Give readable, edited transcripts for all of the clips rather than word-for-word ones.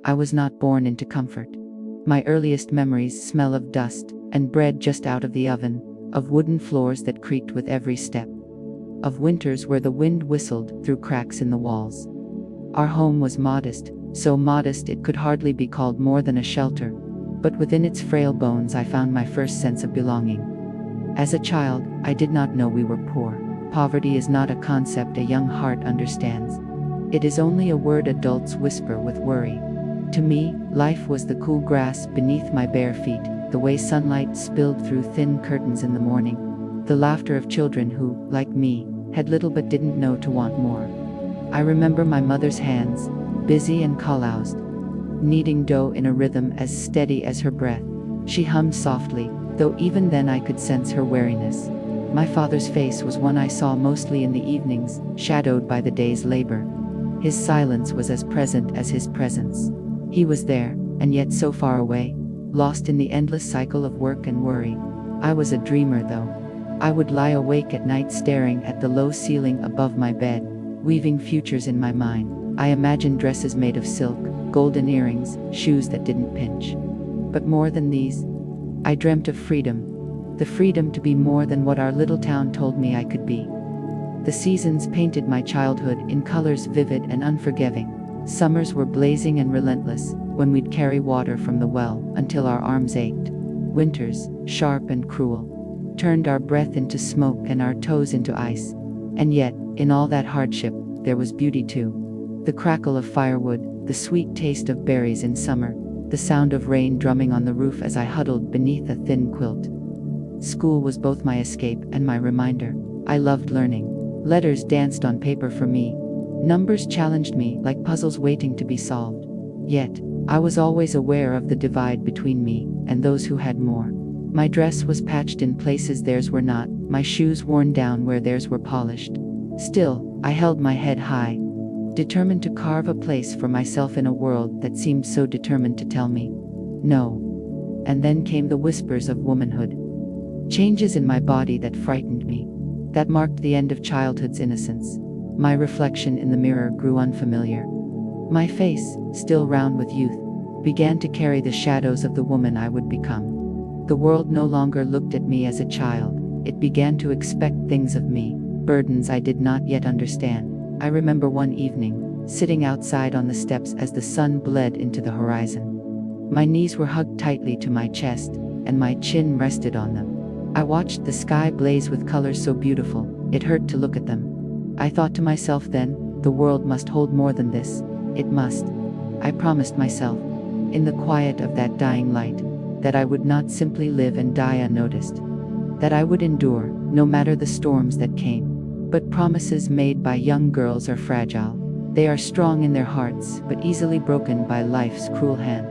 I was not born into comfort. My earliest memories smell of dust and bread just out of the oven, of wooden floors that creaked with every step, of winters where the wind whistled through cracks in the walls. Our home was modest, so modest it could hardly be called more than a shelter, but within its frail bones I found my first sense of belonging. As a child, I did not know we were poor. Poverty is not a concept a young heart understands. It is only a word adults whisper with worry. To me, life was the cool grass beneath my bare feet, the way sunlight spilled through thin curtains in the morning, the laughter of children who, like me, had little but didn't know to want more. I remember my mother's hands, busy and calloused, kneading dough in a rhythm as steady as her breath. She hummed softly, though even then I could sense her weariness. My father's face was one I saw mostly in the evenings, shadowed by the day's labor. His silence was as present as his presence. He was there, and yet so far away, lost in the endless cycle of work and worry. I was a dreamer though. I would lie awake at night staring at the low ceiling above my bed, weaving futures in my mind. I imagined dresses made of silk, golden earrings, shoes that didn't pinch. But more than these, I dreamt of freedom, the freedom to be more than what our little town told me I could be. The seasons painted my childhood in colors vivid and unforgiving. Summers were blazing and relentless, when we'd carry water from the well until our arms ached. Winters, sharp and cruel, turned our breath into smoke and our toes into ice. And yet, in all that hardship, there was beauty too. The crackle of firewood, the sweet taste of berries in summer, the sound of rain drumming on the roof as I huddled beneath a thin quilt. School was both my escape and my reminder. I loved learning. Letters danced on paper for me. Numbers challenged me like puzzles waiting to be solved. Yet, I was always aware of the divide between me and those who had more. My dress was patched in places theirs were not, my shoes worn down where theirs were polished. Still, I held my head high, determined to carve a place for myself in a world that seemed so determined to tell me no. And then came the whispers of womanhood. Changes in my body that frightened me, that marked the end of childhood's innocence. My reflection in the mirror grew unfamiliar. My face, still round with youth, began to carry the shadows of the woman I would become. The world no longer looked at me as a child. It began to expect things of me, burdens I did not yet understand. I remember one evening, sitting outside on the steps as the sun bled into the horizon. My knees were hugged tightly to my chest, and my chin rested on them. I watched the sky blaze with colors so beautiful, it hurt to look at them. I thought to myself then, the world must hold more than this. It must. I promised myself, in the quiet of that dying light, that I would not simply live and die unnoticed. That I would endure, no matter the storms that came. But promises made by young girls are fragile. They are strong in their hearts, but easily broken by life's cruel hand.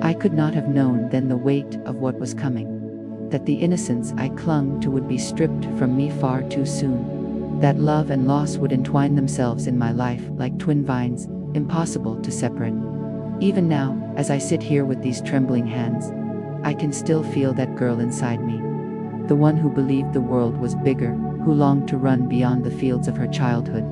I could not have known then the weight of what was coming. That the innocence I clung to would be stripped from me far too soon. That love and loss would entwine themselves in my life like twin vines, impossible to separate. Even now, as I sit here with these trembling hands, I can still feel that girl inside me. The one who believed the world was bigger, who longed to run beyond the fields of her childhood.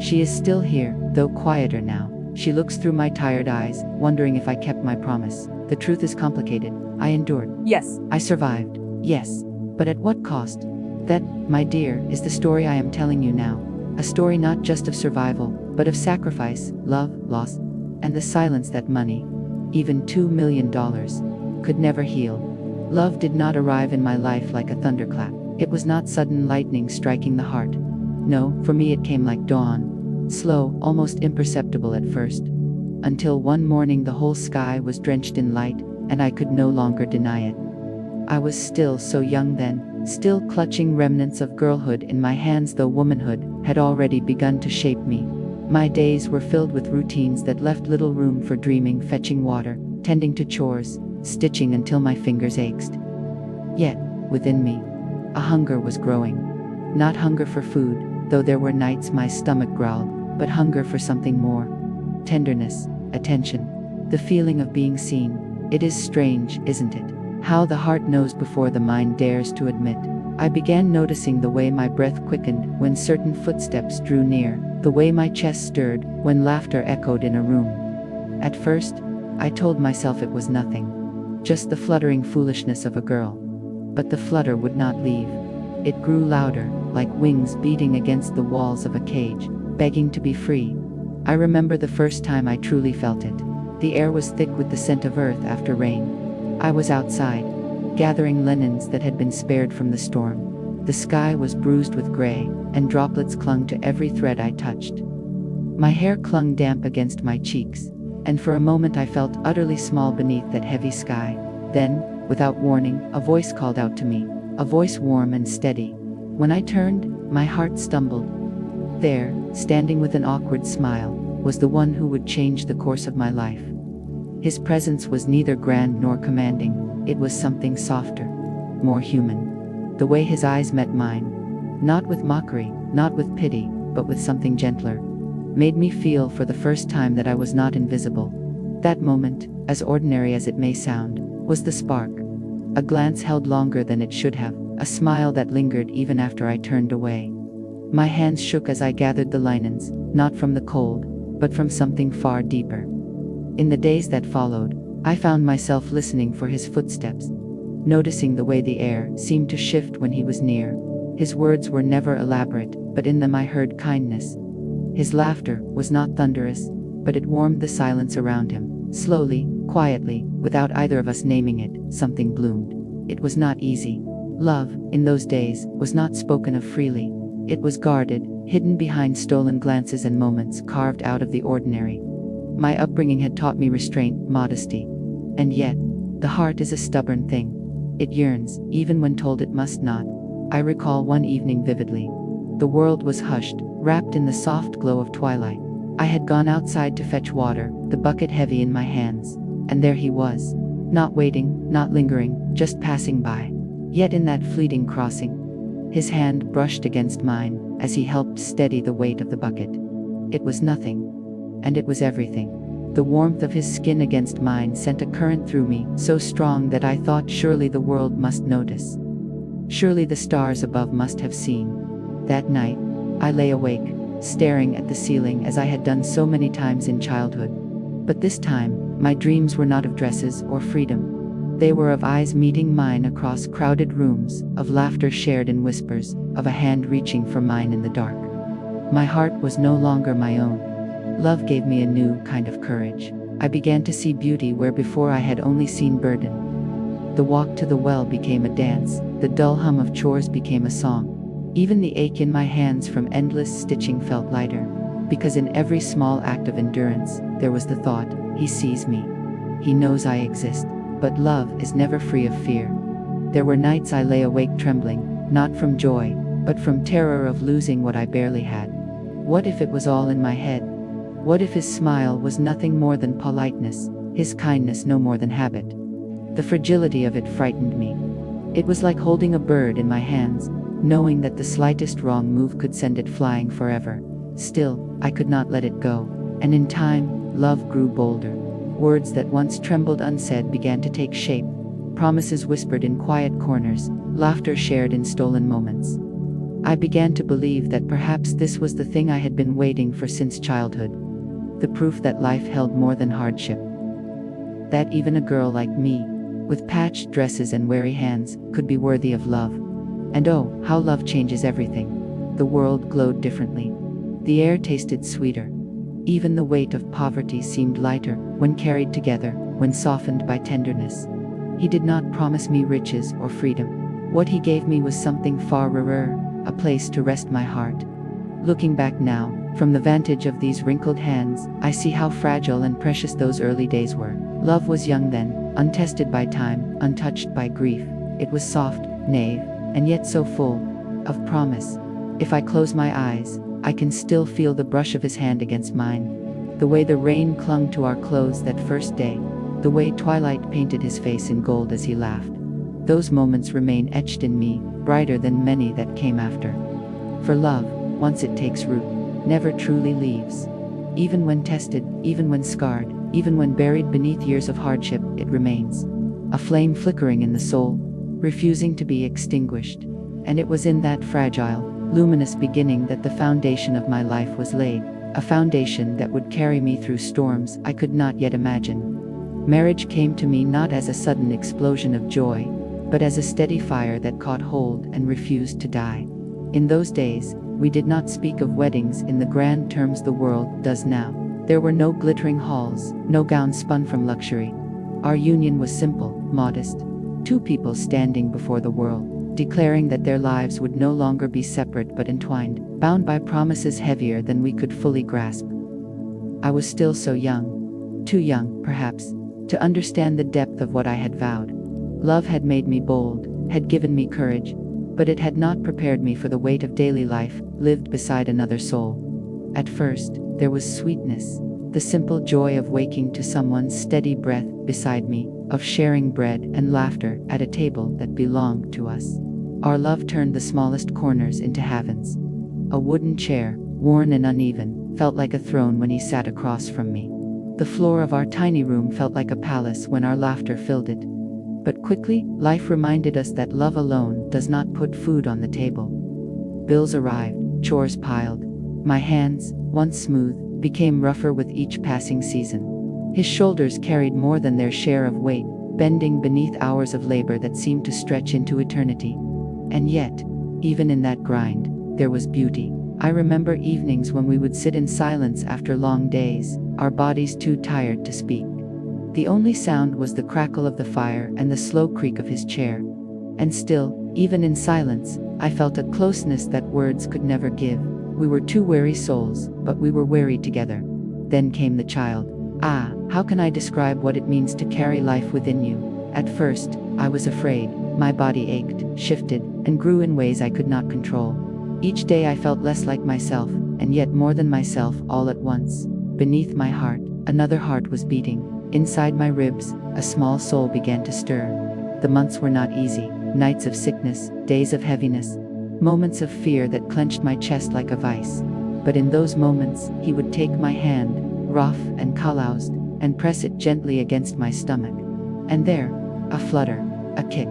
She is still here, though quieter now. She looks through my tired eyes, wondering if I kept my promise. The truth is complicated. I endured. Yes. I survived. Yes. But at what cost? That, my dear, is the story I am telling you now. A story not just of survival, but of sacrifice, love, loss, and the silence that money, even $2 million, could never heal. Love did not arrive in my life like a thunderclap. It was not sudden lightning striking the heart. No, for me it came like dawn, slow, almost imperceptible at first, until one morning the whole sky was drenched in light, and I could no longer deny it. I was still so young then, still clutching remnants of girlhood in my hands, though womanhood had already begun to shape me. My days were filled with routines that left little room for dreaming, fetching water, tending to chores, stitching until my fingers ached. Yet, within me, a hunger was growing. Not hunger for food, though there were nights my stomach growled, but hunger for something more. Tenderness, attention, the feeling of being seen. It is strange, isn't it? How the heart knows before the mind dares to admit. I began noticing the way my breath quickened when certain footsteps drew near, the way my chest stirred when laughter echoed in a room. At first, I told myself it was nothing, just the fluttering foolishness of a girl. But the flutter would not leave. It grew louder, like wings beating against the walls of a cage, begging to be free. I remember the first time I truly felt it. The air was thick with the scent of earth after rain. I was outside, gathering linens that had been spared from the storm. The sky was bruised with gray, and droplets clung to every thread I touched. My hair clung damp against my cheeks, and for a moment I felt utterly small beneath that heavy sky. Then, without warning, a voice called out to me, a voice warm and steady. When I turned, my heart stumbled. There, standing with an awkward smile, was the one who would change the course of my life. His presence was neither grand nor commanding, it was something softer, more human. The way his eyes met mine, not with mockery, not with pity, but with something gentler, made me feel for the first time that I was not invisible. That moment, as ordinary as it may sound, was the spark. A glance held longer than it should have, a smile that lingered even after I turned away. My hands shook as I gathered the linens, not from the cold, but from something far deeper. In the days that followed, I found myself listening for his footsteps, noticing the way the air seemed to shift when he was near. His words were never elaborate, but in them I heard kindness. His laughter was not thunderous, but it warmed the silence around him. Slowly, quietly, without either of us naming it, something bloomed. It was not easy. Love, in those days, was not spoken of freely. It was guarded, hidden behind stolen glances and moments carved out of the ordinary. My upbringing had taught me restraint, modesty. And yet, the heart is a stubborn thing. It yearns, even when told it must not. I recall one evening vividly. The world was hushed, wrapped in the soft glow of twilight. I had gone outside to fetch water, the bucket heavy in my hands. And there he was. Not waiting, not lingering, just passing by. Yet in that fleeting crossing, his hand brushed against mine as he helped steady the weight of the bucket. It was nothing. And it was everything. The warmth of his skin against mine sent a current through me, so strong that I thought surely the world must notice. Surely the stars above must have seen. That night, I lay awake, staring at the ceiling as I had done so many times in childhood. But this time, my dreams were not of dresses or freedom. They were of eyes meeting mine across crowded rooms, of laughter shared in whispers, of a hand reaching for mine in the dark. My heart was no longer my own. Love gave me a new kind of courage. I began to see beauty where before I had only seen burden. The walk to the well became a dance, the dull hum of chores became a song. Even the ache in my hands from endless stitching felt lighter, because in every small act of endurance, there was the thought, he sees me. He knows I exist, but love is never free of fear. There were nights I lay awake trembling, not from joy, but from terror of losing what I barely had. What if it was all in my head? What if his smile was nothing more than politeness, his kindness no more than habit? The fragility of it frightened me. It was like holding a bird in my hands, knowing that the slightest wrong move could send it flying forever. Still, I could not let it go, and in time, love grew bolder. Words that once trembled unsaid began to take shape, promises whispered in quiet corners, laughter shared in stolen moments. I began to believe that perhaps this was the thing I had been waiting for since childhood. The proof that life held more than hardship. That even a girl like me, with patched dresses and weary hands, could be worthy of love. And oh, how love changes everything. The world glowed differently. The air tasted sweeter. Even the weight of poverty seemed lighter, when carried together, when softened by tenderness. He did not promise me riches or freedom. What he gave me was something far rarer, a place to rest my heart. Looking back now, from the vantage of these wrinkled hands, I see how fragile and precious those early days were. Love was young then, untested by time, untouched by grief. It was soft, naive, and yet so full of promise. If I close my eyes, I can still feel the brush of his hand against mine. The way the rain clung to our clothes that first day. The way twilight painted his face in gold as he laughed. Those moments remain etched in me, brighter than many that came after. For love, once it takes root, never truly leaves. Even when tested, even when scarred, even when buried beneath years of hardship, it remains. A flame flickering in the soul, refusing to be extinguished. And it was in that fragile, luminous beginning that the foundation of my life was laid. a foundation that would carry me through storms I could not yet imagine. Marriage came to me not as a sudden explosion of joy, but as a steady fire that caught hold and refused to die. In those days, we did not speak of weddings in the grand terms the world does now. There were no glittering halls, no gowns spun from luxury. Our union was simple, modest. Two people standing before the world, declaring that their lives would no longer be separate but entwined, bound by promises heavier than we could fully grasp. I was still so young, too young, perhaps, to understand the depth of what I had vowed. Love had made me bold, had given me courage, but it had not prepared me for the weight of daily life, lived beside another soul. At first, there was sweetness, the simple joy of waking to someone's steady breath beside me, of sharing bread and laughter at a table that belonged to us. Our love turned the smallest corners into heavens. A wooden chair, worn and uneven, felt like a throne when he sat across from me. The floor of our tiny room felt like a palace when our laughter filled it. But quickly, life reminded us that love alone does not put food on the table. Bills arrived, chores piled. My hands, once smooth, became rougher with each passing season. His shoulders carried more than their share of weight, bending beneath hours of labor that seemed to stretch into eternity. And yet, even in that grind, there was beauty. I remember evenings when we would sit in silence after long days, our bodies too tired to speak. The only sound was the crackle of the fire and the slow creak of his chair. And still, even in silence, I felt a closeness that words could never give. We were two weary souls, but we were weary together. Then came the child. Ah, how can I describe what it means to carry life within you? At first, I was afraid. My body ached, shifted, and grew in ways I could not control. Each day I felt less like myself, and yet more than myself all at once. Beneath my heart, another heart was beating. Inside my ribs, a small soul began to stir. The months were not easy, nights of sickness, days of heaviness, moments of fear that clenched my chest like a vice. But in those moments, he would take my hand, rough and calloused, and press it gently against my stomach. And there, a flutter, a kick,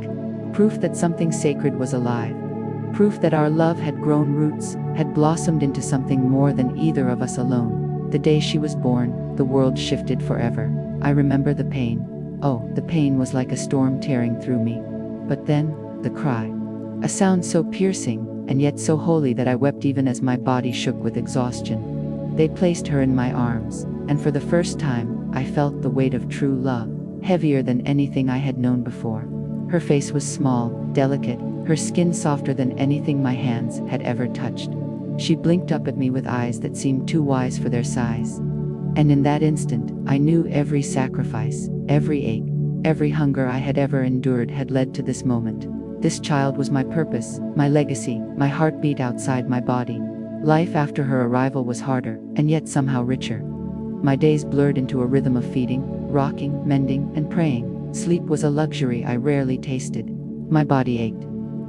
proof that something sacred was alive. Proof that our love had grown roots, had blossomed into something more than either of us alone. The day she was born, the world shifted forever. I remember the pain. Oh, the pain was like a storm tearing through me. But then, the cry. A sound so piercing, and yet so holy that I wept even as my body shook with exhaustion. They placed her in my arms, and for the first time, I felt the weight of true love, heavier than anything I had known before. Her face was small, delicate, her skin softer than anything my hands had ever touched. She blinked up at me with eyes that seemed too wise for their size. And in that instant, I knew every sacrifice, every ache, every hunger I had ever endured had led to this moment. This child was my purpose, my legacy, my heartbeat outside my body. Life after her arrival was harder, and yet somehow richer. My days blurred into a rhythm of feeding, rocking, mending, and praying. Sleep was a luxury I rarely tasted. My body ached.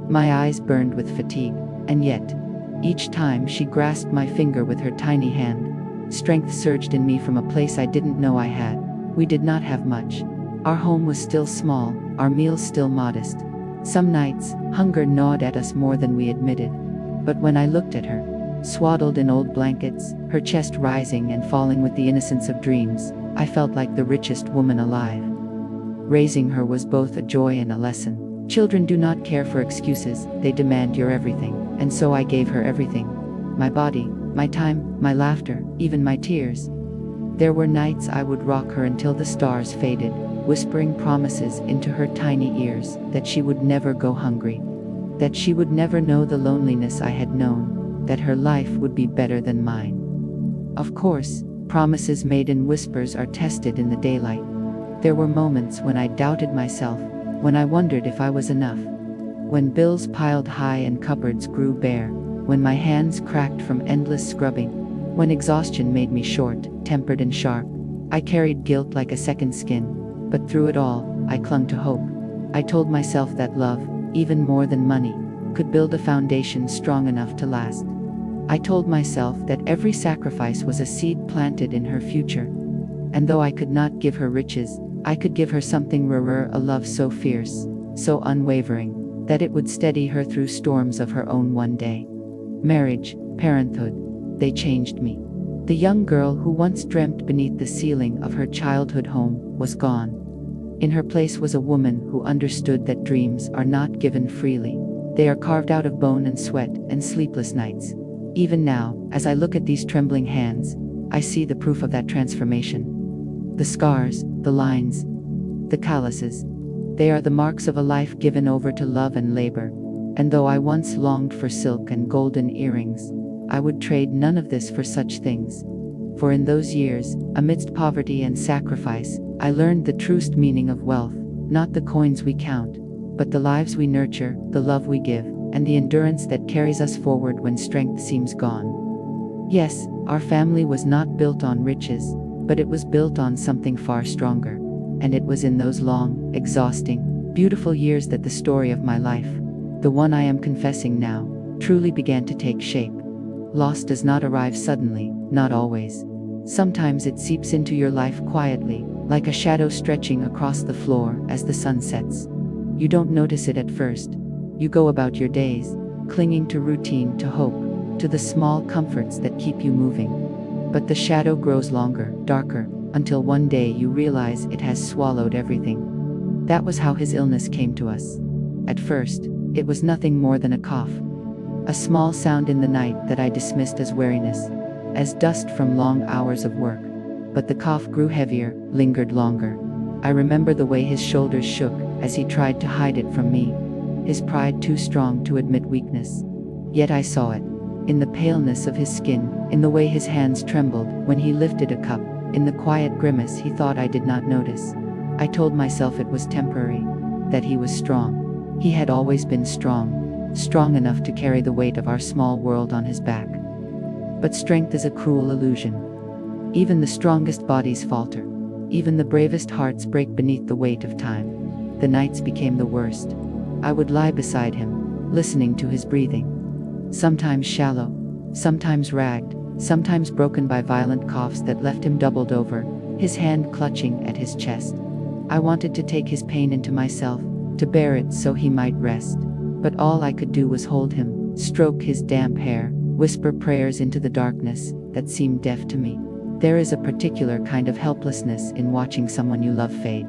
My eyes burned with fatigue, and yet, each time she grasped my finger with her tiny hand, strength surged in me from a place I didn't know I had. We did not have much. Our home was still small, our meals still modest. Some nights, hunger gnawed at us more than we admitted. But when I looked at her, swaddled in old blankets, her chest rising and falling with the innocence of dreams, I felt like the richest woman alive. Raising her was both a joy and a lesson. Children do not care for excuses, they demand your everything, and so I gave her everything. My body, my time, my laughter, even my tears. There were nights I would rock her until the stars faded, whispering promises into her tiny ears that she would never go hungry, that she would never know the loneliness I had known, that her life would be better than mine. Of course, promises made in whispers are tested in the daylight. There were moments when I doubted myself, when I wondered if I was enough, when bills piled high and cupboards grew bare, when my hands cracked from endless scrubbing, when exhaustion made me short-tempered and sharp. I carried guilt like a second skin. But through it all, I clung to hope. I told myself that love, even more than money, could build a foundation strong enough to last. I told myself that every sacrifice was a seed planted in her future. And though I could not give her riches, I could give her something rarer, a love so fierce, so unwavering, that it would steady her through storms of her own one day. Marriage, parenthood, they changed me. The young girl who once dreamt beneath the ceiling of her childhood home was gone. In her place was a woman who understood that dreams are not given freely. They are carved out of bone and sweat and sleepless nights. Even now, as I look at these trembling hands, I see the proof of that transformation. The scars, the lines, the calluses. They are the marks of a life given over to love and labor. And though I once longed for silk and golden earrings, I would trade none of this for such things. For in those years, amidst poverty and sacrifice, I learned the truest meaning of wealth, not the coins we count, but the lives we nurture, the love we give, and the endurance that carries us forward when strength seems gone. Yes, our family was not built on riches, but it was built on something far stronger. And it was in those long, exhausting, beautiful years that the story of my life, the one I am confessing now, truly began to take shape. Loss does not arrive suddenly, not always. Sometimes it seeps into your life quietly, like a shadow stretching across the floor as the sun sets. You don't notice it at first. You go about your days, clinging to routine, to hope, to the small comforts that keep you moving. But the shadow grows longer, darker, until one day you realize it has swallowed everything. That was how his illness came to us. At first, it was nothing more than a cough. A small sound in the night that I dismissed as weariness, as dust from long hours of work. But the cough grew heavier, lingered longer. I remember the way his shoulders shook as he tried to hide it from me, his pride too strong to admit weakness. Yet I saw it, in the paleness of his skin, in the way his hands trembled when he lifted a cup, in the quiet grimace he thought I did not notice. I told myself it was temporary, that he was strong. He had always been strong, strong enough to carry the weight of our small world on his back. But strength is a cruel illusion. Even the strongest bodies falter. Even the bravest hearts break beneath the weight of time. The nights became the worst. I would lie beside him, listening to his breathing. Sometimes shallow, sometimes ragged, sometimes broken by violent coughs that left him doubled over, his hand clutching at his chest. I wanted to take his pain into myself, to bear it so he might rest. But all I could do was hold him, stroke his damp hair, whisper prayers into the darkness that seemed deaf to me. There is a particular kind of helplessness in watching someone you love fade.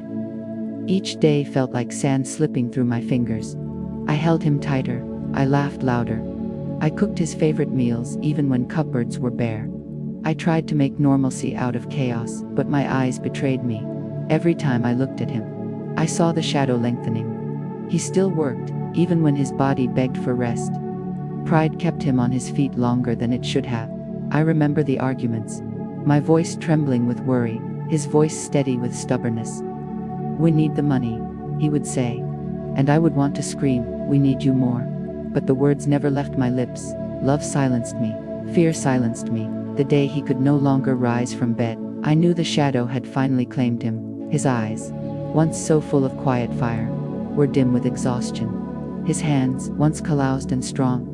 Each day felt like sand slipping through my fingers. I held him tighter, I laughed louder. I cooked his favorite meals even when cupboards were bare. I tried to make normalcy out of chaos, but my eyes betrayed me. Every time I looked at him, I saw the shadow lengthening. He still worked, even when his body begged for rest. Pride kept him on his feet longer than it should have. I remember the arguments, my voice trembling with worry, his voice steady with stubbornness. "We need the money," he would say. And I would want to scream, "We need you more." But the words never left my lips. Love silenced me. Fear silenced me. The day he could no longer rise from bed, I knew the shadow had finally claimed him. His eyes, once so full of quiet fire, were dim with exhaustion. His hands, once calloused and strong,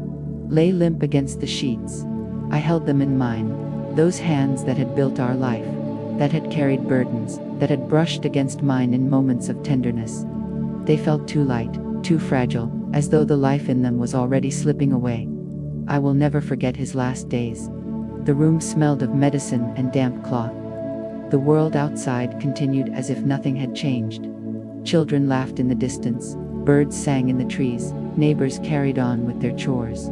lay limp against the sheets. I held them in mine, those hands that had built our life, that had carried burdens, that had brushed against mine in moments of tenderness. They felt too light, too fragile, as though the life in them was already slipping away. I will never forget his last days. The room smelled of medicine and damp cloth. The world outside continued as if nothing had changed. Children laughed in the distance, birds sang in the trees, neighbors carried on with their chores.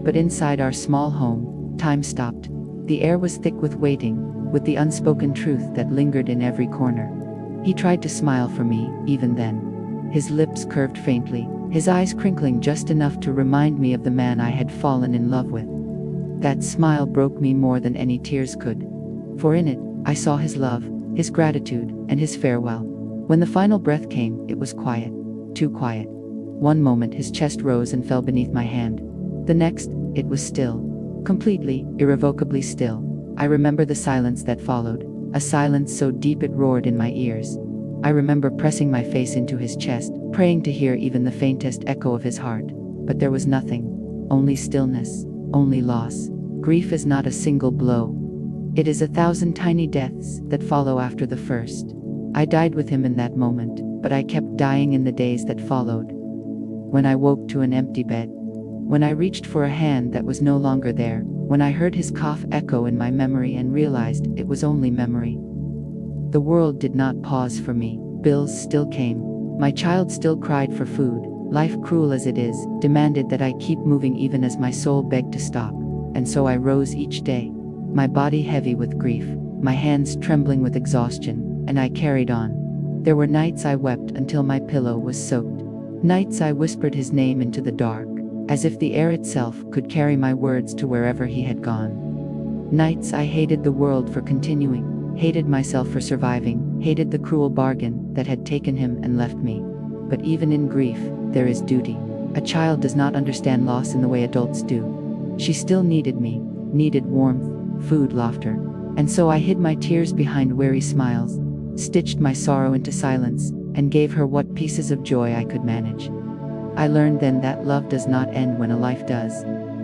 But inside our small home, time stopped. The air was thick with waiting, with the unspoken truth that lingered in every corner. He tried to smile for me, even then. His lips curved faintly, his eyes crinkling just enough to remind me of the man I had fallen in love with. That smile broke me more than any tears could. For in it, I saw his love, his gratitude, and his farewell. When the final breath came, it was quiet. Too quiet. One moment his chest rose and fell beneath my hand. The next, it was still. Completely, irrevocably still. I remember the silence that followed, a silence so deep it roared in my ears. I remember pressing my face into his chest, praying to hear even the faintest echo of his heart. But there was nothing. Only stillness, only loss. Grief is not a single blow. It is 1,000 tiny deaths that follow after the first. I died with him in that moment, but I kept dying in the days that followed. When I woke to an empty bed, when I reached for a hand that was no longer there, when I heard his cough echo in my memory and realized it was only memory. The world did not pause for me. Bills still came. My child still cried for food. Life, cruel as it is, demanded that I keep moving even as my soul begged to stop. And so I rose each day, my body heavy with grief, my hands trembling with exhaustion, and I carried on. There were nights I wept until my pillow was soaked. Nights I whispered his name into the dark, as if the air itself could carry my words to wherever he had gone. Nights I hated the world for continuing, hated myself for surviving, hated the cruel bargain that had taken him and left me. But even in grief, there is duty. A child does not understand loss in the way adults do. She still needed me, needed warmth, food, laughter. And so I hid my tears behind weary smiles, stitched my sorrow into silence, and gave her what pieces of joy I could manage. I learned then that love does not end when a life does.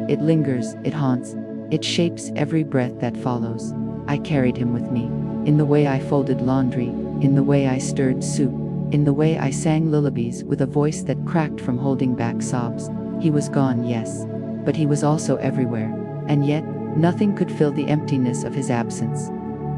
It lingers, it haunts, it shapes every breath that follows. I carried him with me, in the way I folded laundry, in the way I stirred soup, in the way I sang lullabies with a voice that cracked from holding back sobs. He was gone, yes, but he was also everywhere, and yet, nothing could fill the emptiness of his absence.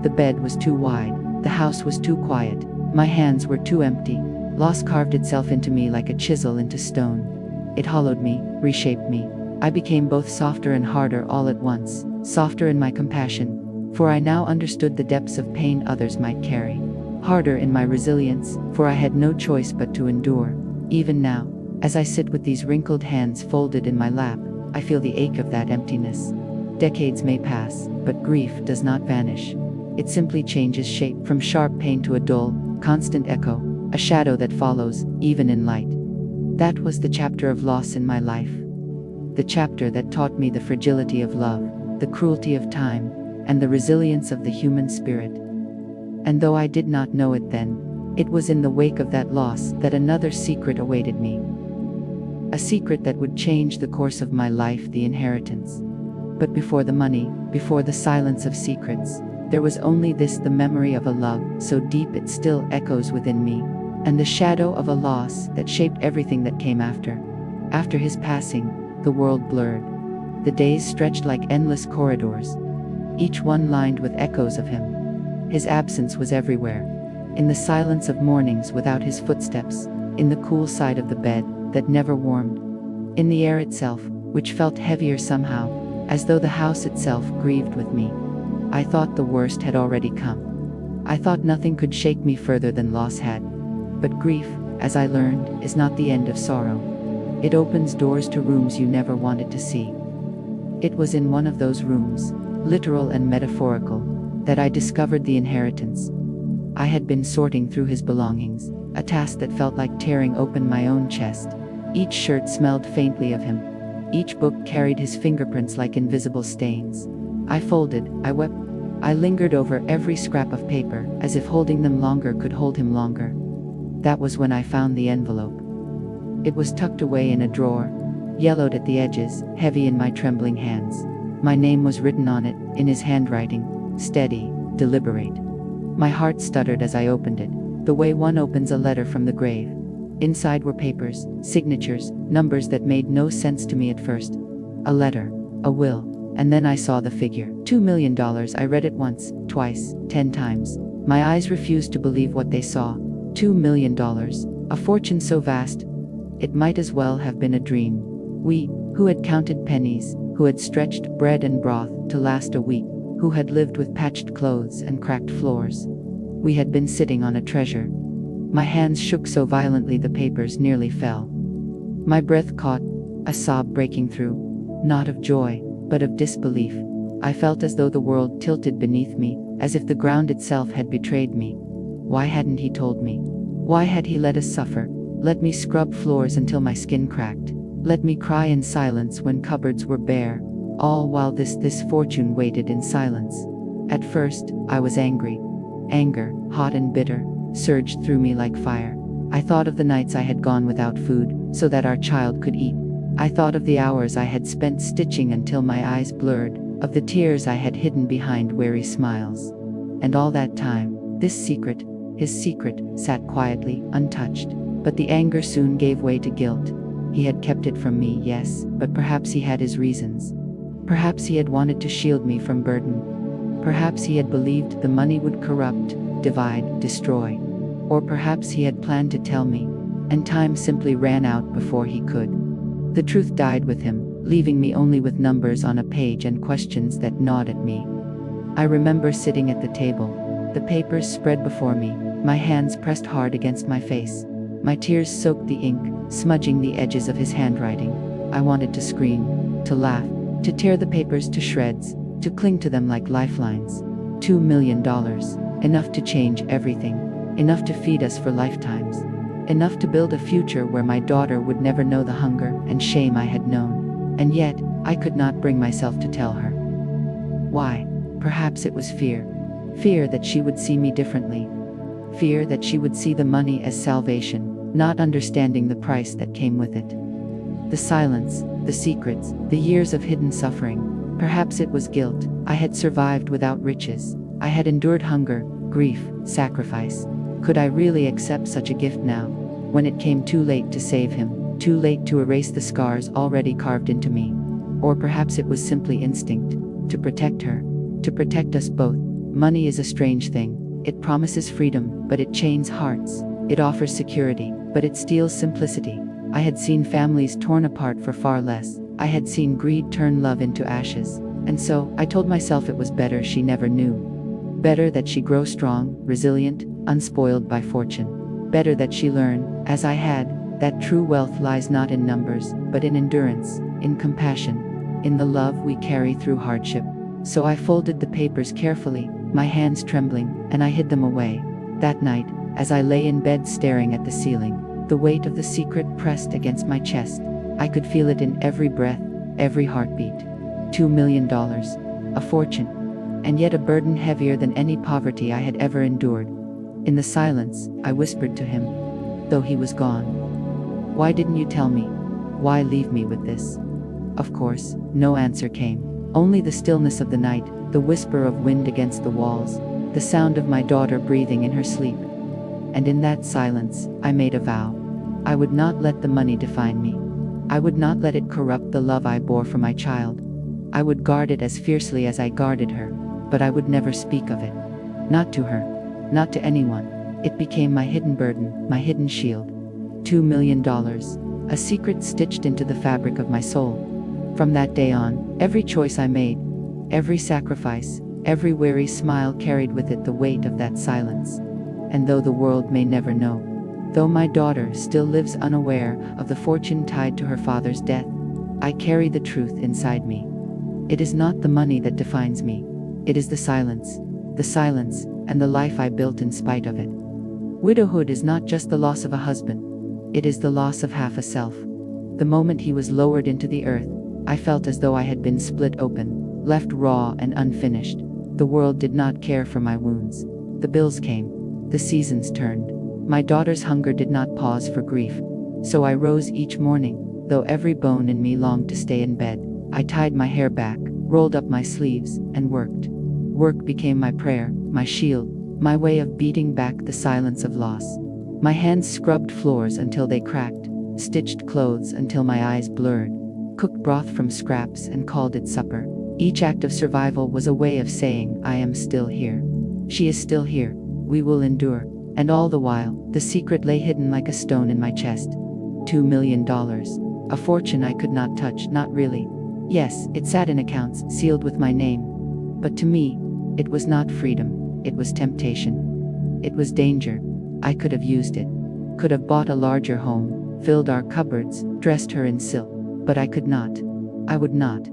The bed was too wide, the house was too quiet, my hands were too empty. Loss carved itself into me like a chisel into stone. It hollowed me, reshaped me. I became both softer and harder all at once, softer in my compassion, for I now understood the depths of pain others might carry. Harder in my resilience, for I had no choice but to endure. Even now, as I sit with these wrinkled hands folded in my lap, I feel the ache of that emptiness. Decades may pass, but grief does not vanish. It simply changes shape, from sharp pain to a dull, constant echo, a shadow that follows, even in light. That was the chapter of loss in my life. The chapter that taught me the fragility of love, the cruelty of time, and the resilience of the human spirit. And though I did not know it then, it was in the wake of that loss that another secret awaited me. A secret that would change the course of my life, the inheritance. But before the money, before the silence of secrets, there was only this, the memory of a love so deep it still echoes within me, and the shadow of a loss that shaped everything that came after. After his passing, the world blurred. The days stretched like endless corridors, each one lined with echoes of him. His absence was everywhere, in the silence of mornings without his footsteps, in the cool side of the bed that never warmed, in the air itself, which felt heavier somehow, as though the house itself grieved with me. I thought the worst had already come. I thought nothing could shake me further than loss had. But grief, as I learned, is not the end of sorrow. It opens doors to rooms you never wanted to see. It was in one of those rooms, literal and metaphorical, that I discovered the inheritance. I had been sorting through his belongings, a task that felt like tearing open my own chest. Each shirt smelled faintly of him. Each book carried his fingerprints like invisible stains. I folded, I wept, I lingered over every scrap of paper, as if holding them longer could hold him longer. That was when I found the envelope. It was tucked away in a drawer, yellowed at the edges, heavy in my trembling hands. My name was written on it, in his handwriting, steady, deliberate. My heart stuttered as I opened it, the way one opens a letter from the grave. Inside were papers, signatures, numbers that made no sense to me at first. A letter, a will. And then I saw the figure. $2 million. I read it once, twice, 10 times. My eyes refused to believe what they saw. $2 million. A fortune so vast, it might as well have been a dream. We, who had counted pennies, who had stretched bread and broth to last a week, who had lived with patched clothes and cracked floors. We had been sitting on a treasure. My hands shook so violently the papers nearly fell. My breath caught, a sob breaking through, not of joy, but of disbelief. I felt as though the world tilted beneath me, as if the ground itself had betrayed me. Why hadn't he told me? Why had he let us suffer, let me scrub floors until my skin cracked, let me cry in silence when cupboards were bare, all while this fortune waited in silence? At first, I was angry. Anger, hot and bitter, surged through me like fire. I thought of the nights I had gone without food, so that our child could eat. I thought of the hours I had spent stitching until my eyes blurred, of the tears I had hidden behind weary smiles. And all that time, this secret, his secret, sat quietly, untouched. But the anger soon gave way to guilt. He had kept it from me, yes, but perhaps he had his reasons. Perhaps he had wanted to shield me from burden. Perhaps he had believed the money would corrupt, divide, destroy. Or perhaps he had planned to tell me, and time simply ran out before he could. The truth died with him, leaving me only with numbers on a page and questions that gnawed at me. I remember sitting at the table, the papers spread before me, my hands pressed hard against my face. My tears soaked the ink, smudging the edges of his handwriting. I wanted to scream, to laugh, to tear the papers to shreds, to cling to them like lifelines. $2 million, enough to change everything, enough to feed us for lifetimes, enough to build a future where my daughter would never know the hunger and shame I had known. And yet, I could not bring myself to tell her. Why? Perhaps it was fear. Fear that she would see me differently. Fear that she would see the money as salvation, not understanding the price that came with it. The silence, the secrets, the years of hidden suffering. Perhaps it was guilt. I had survived without riches. I had endured hunger, grief, sacrifice. Could I really accept such a gift now, when it came too late to save him, too late to erase the scars already carved into me? Or perhaps it was simply instinct, to protect her, to protect us both. Money is a strange thing. It promises freedom, but it chains hearts. It offers security, but it steals simplicity. I had seen families torn apart for far less. I had seen greed turn love into ashes. And so, I told myself it was better she never knew. Better that she grow strong, resilient, unspoiled by fortune. Better that she learn, as I had, that true wealth lies not in numbers, but in endurance, in compassion, in the love we carry through hardship. So I folded the papers carefully, my hands trembling, and I hid them away. That night, as I lay in bed staring at the ceiling, the weight of the secret pressed against my chest. I could feel it in every breath, every heartbeat. $2 million, a fortune, and yet a burden heavier than any poverty I had ever endured. In the silence, I whispered to him, though he was gone. Why didn't you tell me? Why leave me with this? Of course, no answer came. Only the stillness of the night, the whisper of wind against the walls, the sound of my daughter breathing in her sleep. And in that silence, I made a vow. I would not let the money define me. I would not let it corrupt the love I bore for my child. I would guard it as fiercely as I guarded her, but I would never speak of it. Not to her, not to anyone. It became my hidden burden, my hidden shield. $2 million, a secret stitched into the fabric of my soul. From that day on, every choice I made, every sacrifice, every weary smile carried with it the weight of that silence. And though the world may never know, though my daughter still lives unaware of the fortune tied to her father's death, I carry the truth inside me. It is not the money that defines me. It is the silence, and the life I built in spite of it. Widowhood is not just the loss of a husband. It is the loss of half a self. The moment he was lowered into the earth, I felt as though I had been split open, left raw and unfinished. The world did not care for my wounds. The bills came. The seasons turned. My daughter's hunger did not pause for grief. So I rose each morning, though every bone in me longed to stay in bed. I tied my hair back, rolled up my sleeves, and worked. Work became my prayer, my shield, my way of beating back the silence of loss. My hands scrubbed floors until they cracked, stitched clothes until my eyes blurred, cooked broth from scraps and called it supper. Each act of survival was a way of saying, I am still here. She is still here. We will endure. And all the while, the secret lay hidden like a stone in my chest. $2 million. A fortune I could not touch, not really. Yes, it sat in accounts, sealed with my name. But to me, it was not freedom. It was temptation. It was danger. I could have used it. Could have bought a larger home, filled our cupboards, dressed her in silk. But I could not. I would not.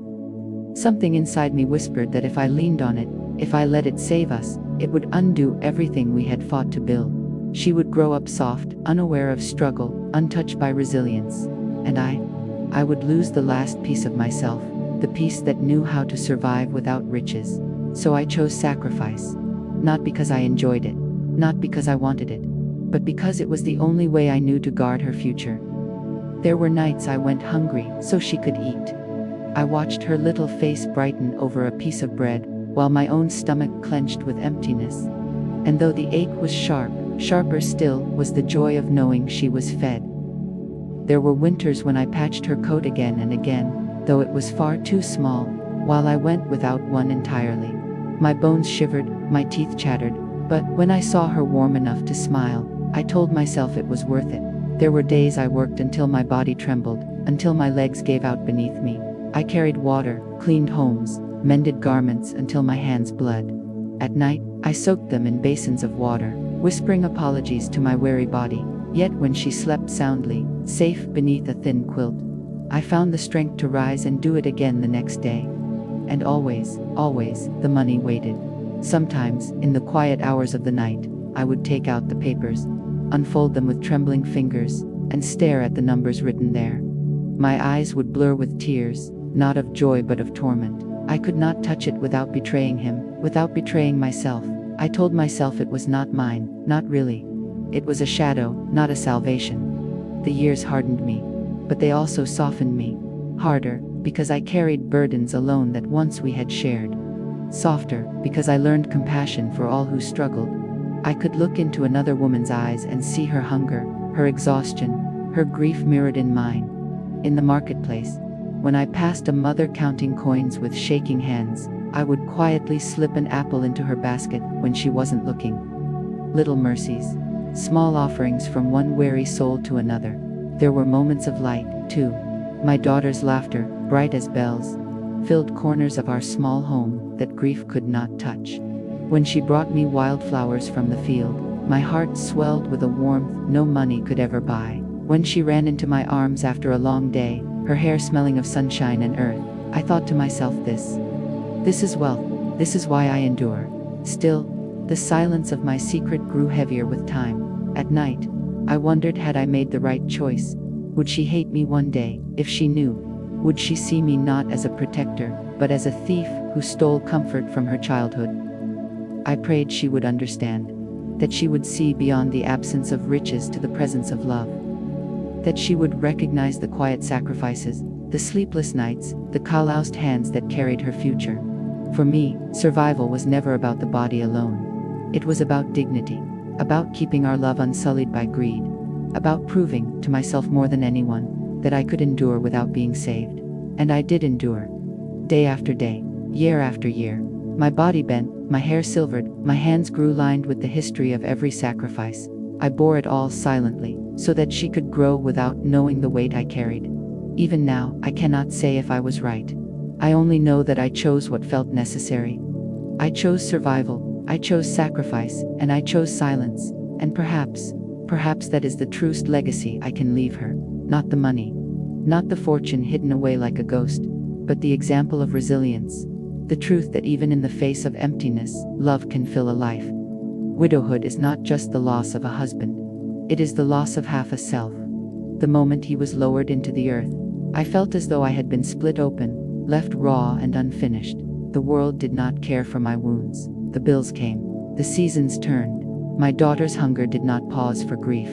Something inside me whispered that if I leaned on it, if I let it save us, it would undo everything we had fought to build. She would grow up soft, unaware of struggle, untouched by resilience. And I would lose the last piece of myself, the piece that knew how to survive without riches. So I chose sacrifice. Not because I enjoyed it, not because I wanted it, but because it was the only way I knew to guard her future. There were nights I went hungry so she could eat. I watched her little face brighten over a piece of bread, while my own stomach clenched with emptiness. And though the ache was sharp, sharper still was the joy of knowing she was fed. There were winters when I patched her coat again and again, though it was far too small, while I went without one entirely. My bones shivered, my teeth chattered, but when I saw her warm enough to smile, I told myself it was worth it. There were days I worked until my body trembled, until my legs gave out beneath me. I carried water, cleaned homes, mended garments until my hands bled. At night, I soaked them in basins of water, whispering apologies to my weary body. Yet when she slept soundly, safe beneath a thin quilt, I found the strength to rise and do it again the next day. And always, always, the money waited. Sometimes, in the quiet hours of the night, I would take out the papers, unfold them with trembling fingers, and stare at the numbers written there. My eyes would blur with tears, not of joy but of torment. I could not touch it without betraying him, without betraying myself. I told myself it was not mine, not really. It was a shadow, not a salvation. The years hardened me, but they also softened me. Harder, because I carried burdens alone that once we had shared. Softer, because I learned compassion for all who struggled. I could look into another woman's eyes and see her hunger, her exhaustion, her grief mirrored in mine. In the marketplace, when I passed a mother counting coins with shaking hands, I would quietly slip an apple into her basket when she wasn't looking. Little mercies, small offerings from one weary soul to another. There were moments of light, too. My daughter's laughter, bright as bells, filled corners of our small home that grief could not touch. When she brought me wildflowers from the field, my heart swelled with a warmth no money could ever buy. When she ran into my arms after a long day, her hair smelling of sunshine and earth, I thought to myself, this is wealth, this is why I endure. Still, the silence of my secret grew heavier with time. At night, I wondered, had I made the right choice? Would she hate me one day, if she knew? Would she see me not as a protector, but as a thief who stole comfort from her childhood? I prayed she would understand, that she would see beyond the absence of riches to the presence of love, that she would recognize the quiet sacrifices, the sleepless nights, the calloused hands that carried her future. For me, survival was never about the body alone. It was about dignity, about keeping our love unsullied by greed, about proving, to myself more than anyone, that I could endure without being saved. And I did endure. Day after day, year after year. My body bent, my hair silvered, my hands grew lined with the history of every sacrifice. I bore it all silently, so that she could grow without knowing the weight I carried. Even now, I cannot say if I was right. I only know that I chose what felt necessary. I chose survival, I chose sacrifice, and I chose silence. And perhaps that is the truest legacy I can leave her. Not the money, not the fortune hidden away like a ghost, but the example of resilience. The truth that even in the face of emptiness, love can fill a life. Widowhood is not just the loss of a husband. It is the loss of half a self. The moment he was lowered into the earth, I felt as though I had been split open, left raw and unfinished. The world did not care for my wounds. The bills came. The seasons turned. My daughter's hunger did not pause for grief.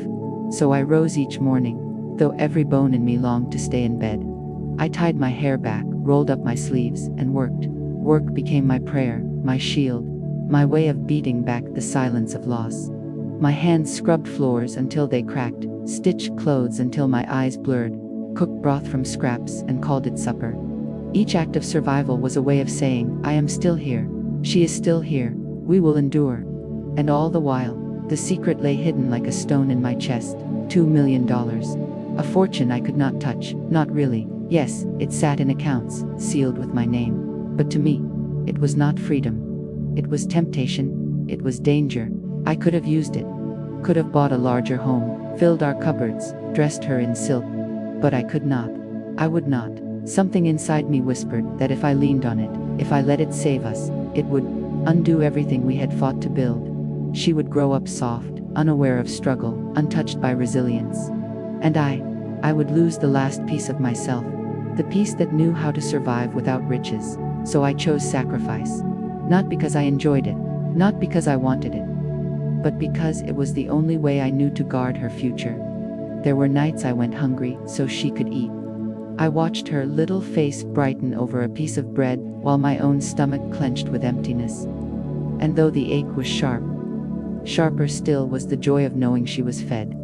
So I rose each morning, though every bone in me longed to stay in bed. I tied my hair back, rolled up my sleeves, and worked. Work became my prayer, my shield, my way of beating back the silence of loss. My hands scrubbed floors until they cracked, stitched clothes until my eyes blurred, cooked broth from scraps and called it supper. Each act of survival was a way of saying, I am still here. She is still here. We will endure. And all the while, the secret lay hidden like a stone in my chest. $2 million. A fortune I could not touch, not really. Yes, it sat in accounts, sealed with my name. But to me, it was not freedom. It was temptation. It was danger. I could have used it. Could have bought a larger home, filled our cupboards, dressed her in silk. But I could not. I would not. Something inside me whispered that if I leaned on it, if I let it save us, it would undo everything we had fought to build. She would grow up soft, unaware of struggle, untouched by resilience. And I would lose the last piece of myself, the piece that knew how to survive without riches. So I chose sacrifice. Not because I enjoyed it, not because I wanted it, but because it was the only way I knew to guard her future. There were nights I went hungry so she could eat. I watched her little face brighten over a piece of bread while my own stomach clenched with emptiness. And though the ache was sharp, sharper still was the joy of knowing she was fed.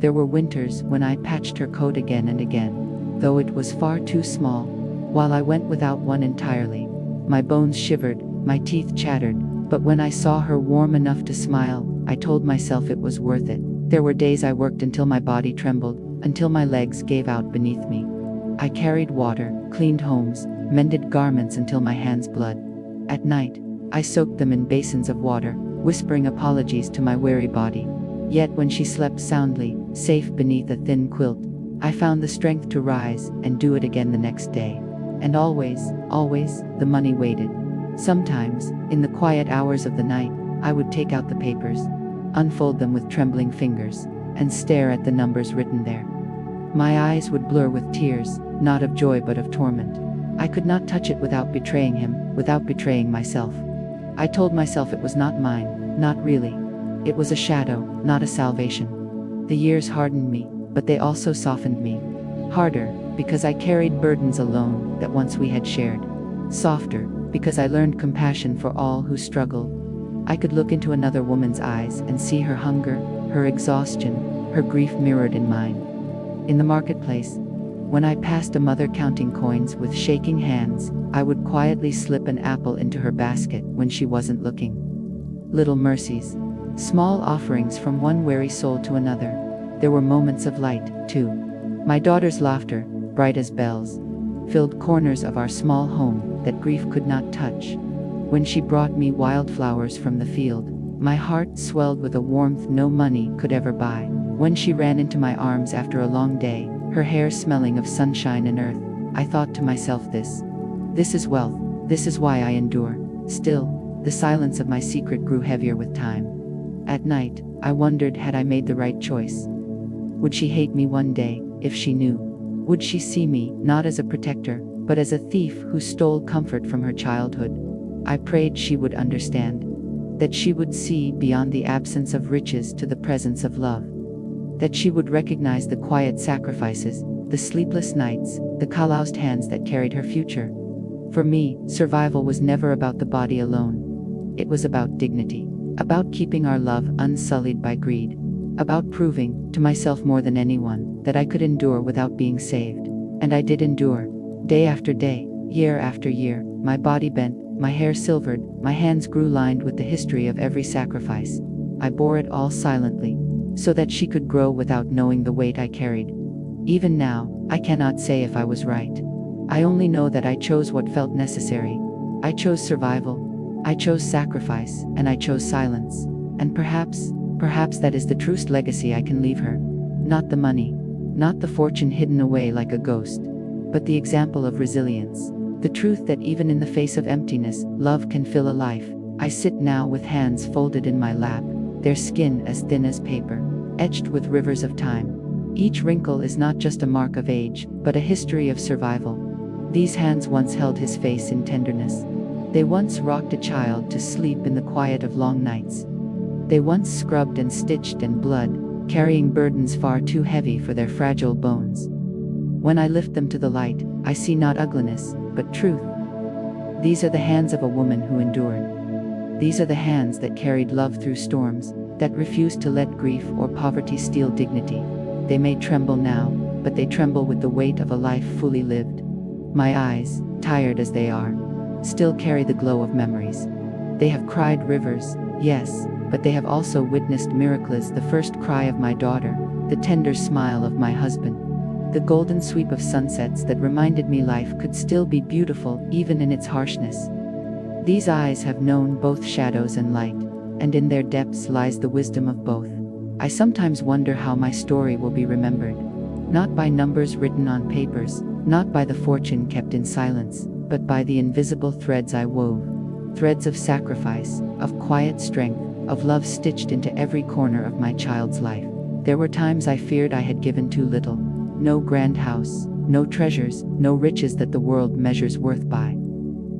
There were winters when I patched her coat again and again, though it was far too small, while I went without one entirely, My bones shivered, my teeth chattered, but when I saw her warm enough to smile, I told myself it was worth it. There were days I worked until my body trembled, until my legs gave out beneath me. I carried water, cleaned homes, mended garments until my hands bled. At night, I soaked them in basins of water, whispering apologies to my weary body. Yet when she slept soundly, safe beneath a thin quilt, I found the strength to rise and do it again the next day. And always, the money waited. Sometimes, in the quiet hours of the night, I would take out the papers, unfold them with trembling fingers, and stare at the numbers written there. My eyes would blur with tears, not of joy but of torment. I could not touch it without betraying him, without betraying myself. I told myself it was not mine, not really. It was a shadow, not a salvation. The years hardened me, but they also softened me. Harder, because I carried burdens alone that once we had shared. Softer, because I learned compassion for all who struggle. I could look into another woman's eyes and see her hunger, her exhaustion, her grief mirrored in mine. In the marketplace, when I passed a mother counting coins with shaking hands, I would quietly slip an apple into her basket when she wasn't looking. Little mercies, small offerings from one weary soul to another. There were moments of light, too. My daughter's laughter, bright as bells, filled corners of our small home that grief could not touch. When she brought me wildflowers from the field, my heart swelled with a warmth no money could ever buy. When she ran into my arms after a long day, her hair smelling of sunshine and earth, I thought to myself, this is wealth, this is why I endure. Still, the silence of my secret grew heavier with time. At night, I wondered, had I made the right choice? Would she hate me one day, if she knew? Would she see me, not as a protector, but as a thief who stole comfort from her childhood? I prayed she would understand. That she would see beyond the absence of riches to the presence of love. That she would recognize the quiet sacrifices, the sleepless nights, the calloused hands that carried her future. For me, survival was never about the body alone. It was about dignity, about keeping our love unsullied by greed, about proving, to myself more than anyone, that I could endure without being saved. And I did endure. Day after day, year after year, my body bent, my hair silvered, my hands grew lined with the history of every sacrifice. I bore it all silently, so that she could grow without knowing the weight I carried. Even now, I cannot say if I was right. I only know that I chose what felt necessary. I chose survival, I chose sacrifice, and I chose silence. And perhaps that is the truest legacy I can leave her. Not the money, not the fortune hidden away like a ghost, but the example of resilience. The truth that even in the face of emptiness, love can fill a life. I sit now with hands folded in my lap, their skin as thin as paper, etched with rivers of time. Each wrinkle is not just a mark of age, but a history of survival. These hands once held his face in tenderness. They once rocked a child to sleep in the quiet of long nights. They once scrubbed and stitched in blood, carrying burdens far too heavy for their fragile bones. When I lift them to the light, I see not ugliness, but truth. These are the hands of a woman who endured. These are the hands that carried love through storms, that refused to let grief or poverty steal dignity. They may tremble now, but they tremble with the weight of a life fully lived. My eyes, tired as they are, still carry the glow of memories. They have cried rivers, yes, but they have also witnessed miracles, the first cry of my daughter, the tender smile of my husband, the golden sweep of sunsets that reminded me life could still be beautiful even in its harshness. These eyes have known both shadows and light, and in their depths lies the wisdom of both. I sometimes wonder how my story will be remembered. Not by numbers written on papers, not by the fortune kept in silence, but by the invisible threads I wove. Threads of sacrifice, of quiet strength, of love stitched into every corner of my child's life. There were times I feared I had given too little. No grand house, no treasures, no riches that the world measures worth by.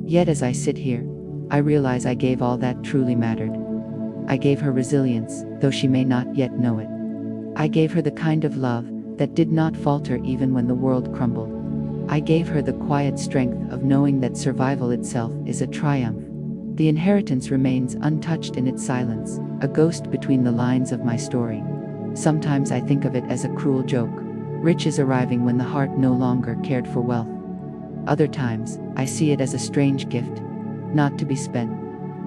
Yet as I sit here, I realize I gave all that truly mattered. I gave her resilience, though she may not yet know it. I gave her the kind of love that did not falter even when the world crumbled. I gave her the quiet strength of knowing that survival itself is a triumph. The inheritance remains untouched in its silence, a ghost between the lines of my story. Sometimes I think of it as a cruel joke, riches arriving when the heart no longer cared for wealth. Other times, I see it as a strange gift, not to be spent,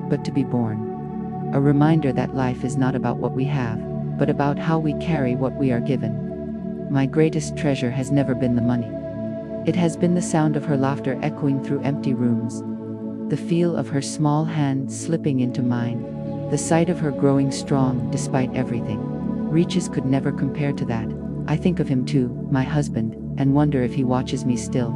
but to be born. A reminder that life is not about what we have, but about how we carry what we are given. My greatest treasure has never been the money. It has been the sound of her laughter echoing through empty rooms, the feel of her small hand slipping into mine, the sight of her growing strong despite everything. Riches could never compare to that. I think of him too, my husband, and wonder if he watches me still.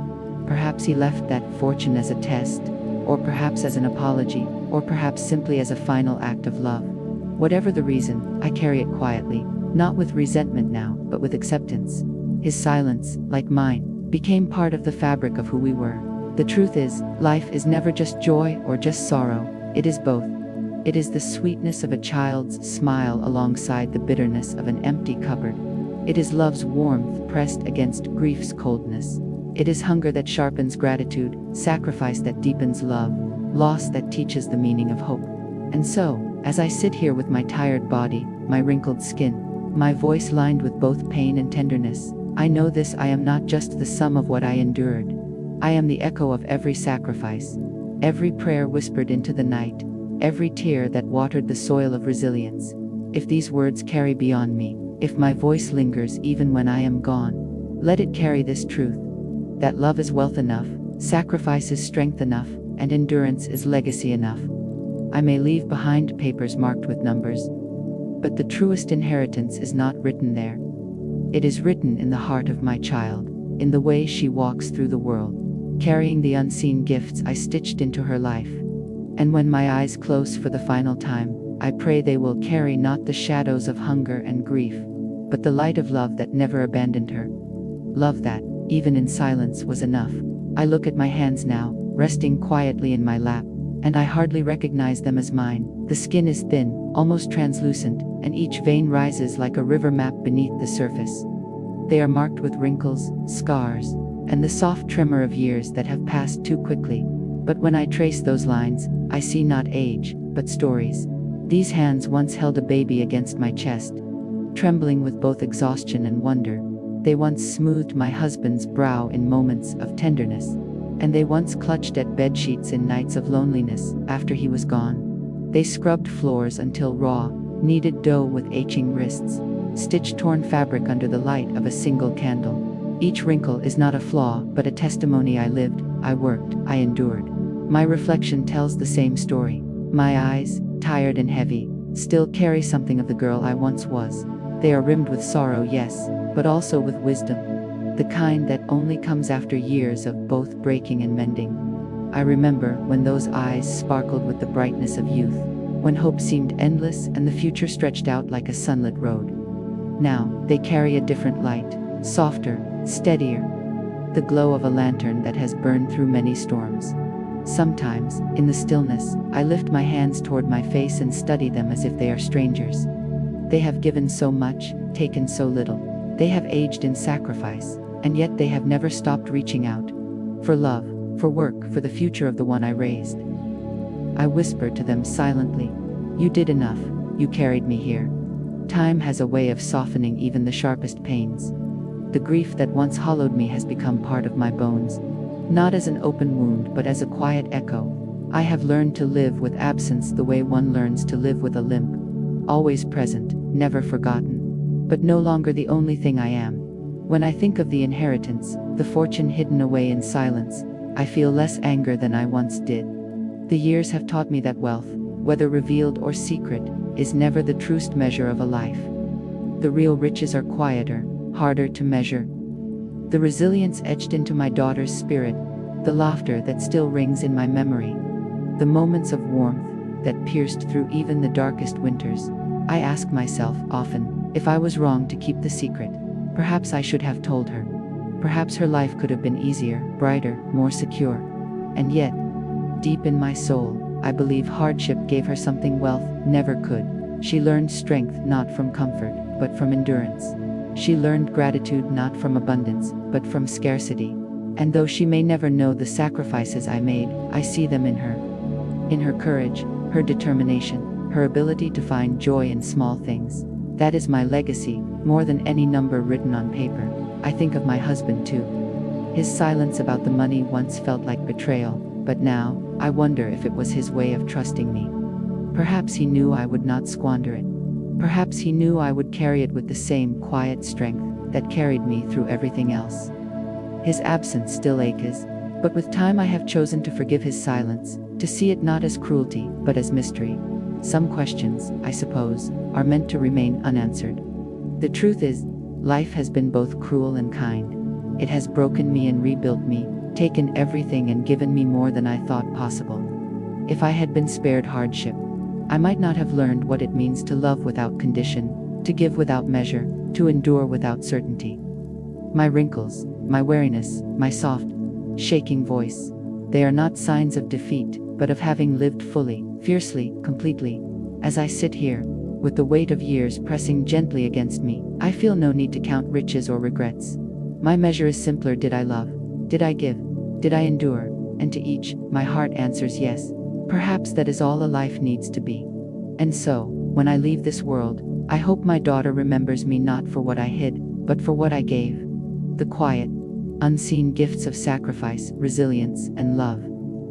Perhaps he left that fortune as a test, or perhaps as an apology, or perhaps simply as a final act of love. Whatever the reason, I carry it quietly, not with resentment now, but with acceptance. His silence, like mine, became part of the fabric of who we were. The truth is, life is never just joy or just sorrow, it is both. It is the sweetness of a child's smile alongside the bitterness of an empty cupboard. It is love's warmth pressed against grief's coldness. It is hunger that sharpens gratitude, sacrifice that deepens love, loss that teaches the meaning of hope. And so, as I sit here with my tired body, my wrinkled skin, my voice lined with both pain and tenderness, I know this: I am not just the sum of what I endured. I am the echo of every sacrifice, every prayer whispered into the night, every tear that watered the soil of resilience. If these words carry beyond me, if my voice lingers even when I am gone, let it carry this truth: that love is wealth enough, sacrifice is strength enough, and endurance is legacy enough. I may leave behind papers marked with numbers, but the truest inheritance is not written there. It is written in the heart of my child, in the way she walks through the world, carrying the unseen gifts I stitched into her life. And when my eyes close for the final time, I pray they will carry not the shadows of hunger and grief, but the light of love that never abandoned her. Love that, even in silence, was enough. I look at my hands now, resting quietly in my lap, and I hardly recognize them as mine. The skin is thin, almost translucent, and each vein rises like a river map beneath the surface. They are marked with wrinkles, scars, and the soft tremor of years that have passed too quickly. But when I trace those lines, I see not age, but stories. These hands once held a baby against my chest, trembling with both exhaustion and wonder. They once smoothed my husband's brow in moments of tenderness, and they once clutched at bedsheets in nights of loneliness after he was gone. They scrubbed floors until raw, kneaded dough with aching wrists, stitched torn fabric under the light of a single candle. Each wrinkle is not a flaw, but a testimony. I lived, I worked, I endured. My reflection tells the same story. My eyes, tired and heavy, still carry something of the girl I once was. They are rimmed with sorrow, yes, but also with wisdom, the kind that only comes after years of both breaking and mending. I remember when those eyes sparkled with the brightness of youth, when hope seemed endless and the future stretched out like a sunlit road. Now, they carry a different light, softer, steadier, the glow of a lantern that has burned through many storms. Sometimes, in the stillness, I lift my hands toward my face and study them as if they are strangers. They have given so much, taken so little. They have aged in sacrifice, and yet they have never stopped reaching out. For love, for work, for the future of the one I raised. I whisper to them silently, "You did enough, you carried me here." Time has a way of softening even the sharpest pains. The grief that once hollowed me has become part of my bones, not as an open wound but as a quiet echo. I have learned to live with absence the way one learns to live with a limp. Always present, never forgotten, but no longer the only thing I am. When I think of the inheritance, the fortune hidden away in silence, I feel less anger than I once did. The years have taught me that wealth, whether revealed or secret, is never the truest measure of a life. The real riches are quieter, harder to measure. The resilience etched into my daughter's spirit, the laughter that still rings in my memory, the moments of warmth that pierced through even the darkest winters. I ask myself often, if I was wrong to keep the secret, perhaps I should have told her. Perhaps her life could have been easier, brighter, more secure. And yet, deep in my soul, I believe hardship gave her something wealth never could. She learned strength not from comfort, but from endurance. She learned gratitude not from abundance, but from scarcity. And though she may never know the sacrifices I made, I see them in her. In her courage, her determination, her ability to find joy in small things. That is my legacy, more than any number written on paper. I think of my husband too. His silence about the money once felt like betrayal, but now, I wonder if it was his way of trusting me. Perhaps he knew I would not squander it. Perhaps he knew I would carry it with the same quiet strength that carried me through everything else. His absence still aches, but with time I have chosen to forgive his silence, to see it not as cruelty, but as mystery. Some questions, I suppose, are meant to remain unanswered. The truth is, life has been both cruel and kind. It has broken me and rebuilt me, taken everything and given me more than I thought possible. If I had been spared hardship, I might not have learned what it means to love without condition, to give without measure, to endure without certainty. My wrinkles, my weariness, my soft, shaking voice, they are not signs of defeat, but of having lived fully, fiercely, completely. As I sit here, with the weight of years pressing gently against me, I feel no need to count riches or regrets. My measure is simpler: did I love? Did I give? Did I endure? And to each, my heart answers yes. Perhaps that is all a life needs to be. And so, when I leave this world, I hope my daughter remembers me not for what I hid, but for what I gave. The quiet, unseen gifts of sacrifice, resilience, and love.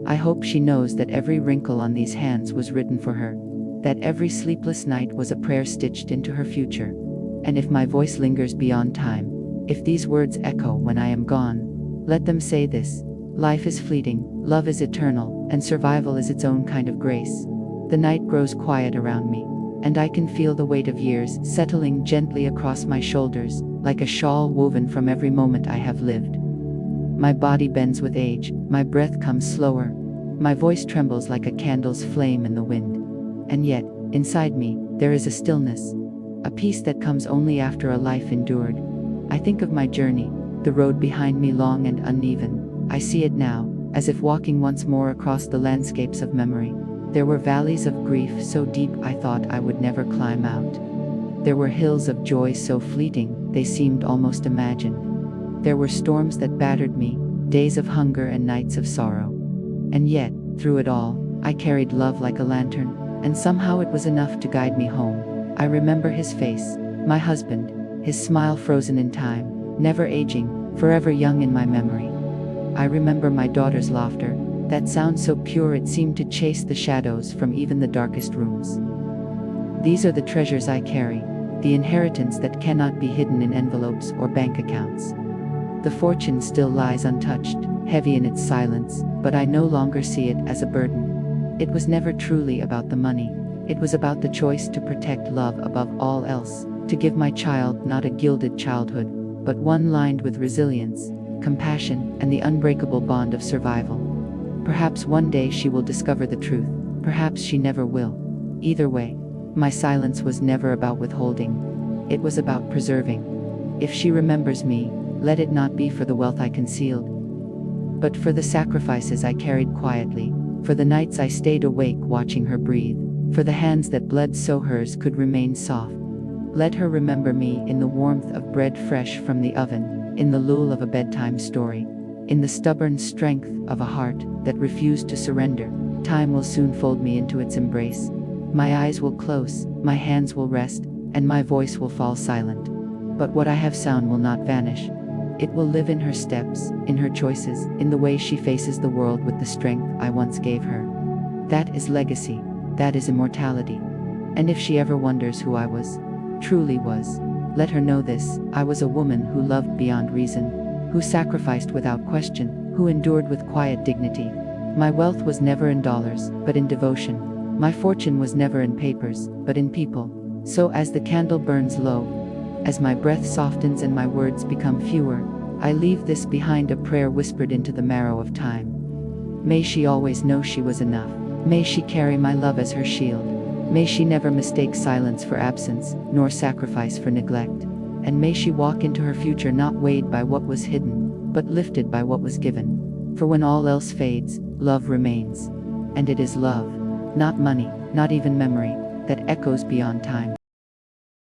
I hope she knows that every wrinkle on these hands was written for her, that every sleepless night was a prayer stitched into her future. And if my voice lingers beyond time, if these words echo when I am gone, let them say this: life is fleeting, love is eternal, and survival is its own kind of grace. The night grows quiet around me, and I can feel the weight of years settling gently across my shoulders, like a shawl woven from every moment I have lived. My body bends with age, my breath comes slower, my voice trembles like a candle's flame in the wind. And yet, inside me, there is a stillness, a peace that comes only after a life endured. I think of my journey, the road behind me long and uneven. I see it now, as if walking once more across the landscapes of memory. There were valleys of grief so deep I thought I would never climb out. There were hills of joy so fleeting, they seemed almost imagined. There were storms that battered me, days of hunger and nights of sorrow. And yet, through it all, I carried love like a lantern, and somehow it was enough to guide me home. I remember his face, my husband, his smile frozen in time, never aging, forever young in my memory. I remember my daughter's laughter, that sound so pure it seemed to chase the shadows from even the darkest rooms. These are the treasures I carry, the inheritance that cannot be hidden in envelopes or bank accounts. The fortune still lies untouched, heavy in its silence, but I no longer see it as a burden. It was never truly about the money. It was about the choice to protect love above all else, to give my child not a gilded childhood, but one lined with resilience, compassion, and the unbreakable bond of survival. Perhaps one day she will discover the truth, perhaps she never will. Either way, my silence was never about withholding. It was about preserving. If she remembers me, let it not be for the wealth I concealed, but for the sacrifices I carried quietly, for the nights I stayed awake watching her breathe, for the hands that bled so hers could remain soft. Let her remember me in the warmth of bread fresh from the oven, in the lull of a bedtime story, in the stubborn strength of a heart that refused to surrender. Time will soon fold me into its embrace. My eyes will close, my hands will rest, and my voice will fall silent. But what I have sound will not vanish. It will live in her steps, in her choices, in the way she faces the world with the strength I once gave her. That is legacy, that is immortality. And if she ever wonders who I was, truly was, let her know this: I was a woman who loved beyond reason, who sacrificed without question, who endured with quiet dignity. My wealth was never in dollars, but in devotion. My fortune was never in papers, but in people. So as the candle burns low, as my breath softens and my words become fewer, I leave this behind, a prayer whispered into the marrow of time. May she always know she was enough. May she carry my love as her shield. May she never mistake silence for absence, nor sacrifice for neglect. And may she walk into her future not weighed by what was hidden, but lifted by what was given. For when all else fades, love remains. And it is love, not money, not even memory, that echoes beyond time.